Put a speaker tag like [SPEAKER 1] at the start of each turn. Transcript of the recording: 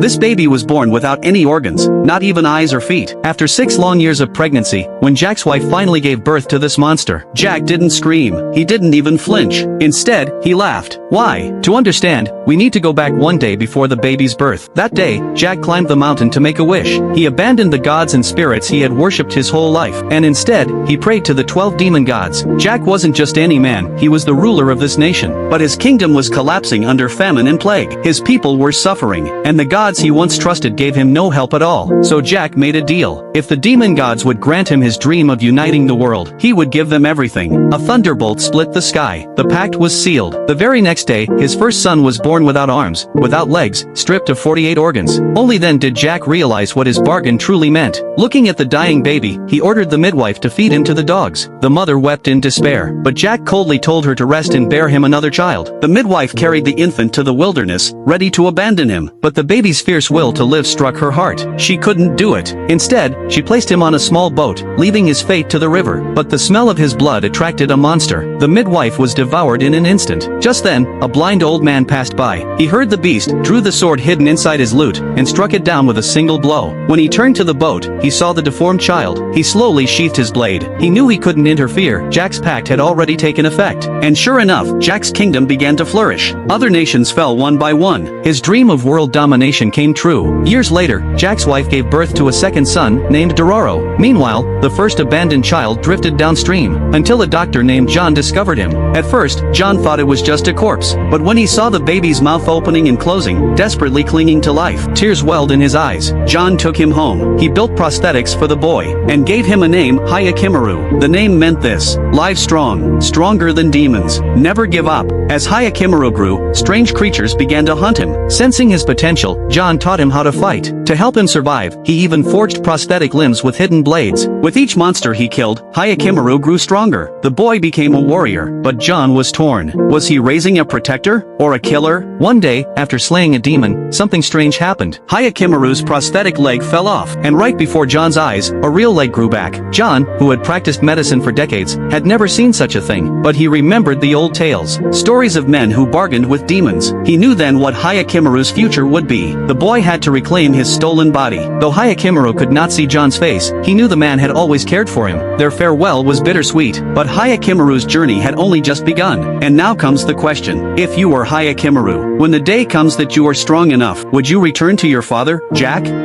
[SPEAKER 1] This baby was born without any organs, not even eyes or feet. After 6 long years of pregnancy, when Jack's wife finally gave birth to this monster, Jack didn't scream. He didn't even flinch. Instead, he laughed. Why? To understand, we need to go back one day before the baby's birth. That day, Jack climbed the mountain to make a wish. He abandoned the gods and spirits he had worshipped his whole life, and instead, he prayed to the 12 demon gods. Jack wasn't just any man, he was the ruler of this nation. But his kingdom was collapsing under famine and plague. His people were suffering, and the gods he once trusted gave him no help at all. So Jack made a deal. If the demon gods would grant him his dream of uniting the world, he would give them everything. A thunderbolt split the sky. The pact was sealed. The very next day, his first son was born without arms, without legs, stripped of 48 organs. Only then did Jack realize what his bargain truly meant. Looking at the dying baby, he ordered the midwife to feed him to the dogs. The mother wept in despair, but Jack coldly told her to rest and bear him another child. The midwife carried the infant to the wilderness, ready to abandon him, but the baby's fierce will to live struck her heart. She couldn't do it. Instead, she placed him on a small boat, leaving his fate to the river. But the smell of his blood attracted a monster. The midwife was devoured in an instant. Just then, a blind old man passed by. He heard the beast, drew the sword hidden inside his lute, and struck it down with a single blow. When he turned to the boat, he saw the deformed child. He slowly sheathed his blade. He knew he couldn't interfere. Jack's pact had already taken effect. And sure enough, Jack's kingdom began to flourish. Other nations fell one by one. His dream of world domination came true. Years later, Jack's wife gave birth to a second son, named Dororo. Meanwhile, the first abandoned child drifted downstream, until a doctor named John discovered him. At first, John thought it was just a corpse, but when he saw the baby's mouth opening and closing, desperately clinging to life, tears welled in his eyes. John took him home. He built prosthetics for the boy, and gave him a name, Hayakimaru. The name meant this: live strong, stronger than demons, never give up. As Hayakimaru grew, strange creatures began to hunt him. Sensing his potential, John taught him how to fight. To help him survive, he even forged prosthetic limbs with hidden blades. With each monster he killed, Hayakimaru grew stronger. The boy became a warrior, but John was torn. Was he raising a protector, or a killer? One day, after slaying a demon, something strange happened. Hayakimaru's prosthetic leg fell off, and right before John's eyes, a real leg grew back. John, who had practiced medicine for decades, had never seen such a thing, but he remembered the old tales. Stories of men who bargained with demons. He knew then what Hayakimaru's future would be. The boy had to reclaim his stolen body. Though Hayakimaru could not see John's face, he knew the man had always cared for him. Their farewell was bittersweet, but Hayakimaru's journey had only just begun. And now comes the question: if you were Hayakimaru, when the day comes that you are strong enough, would you return to your father, Jack?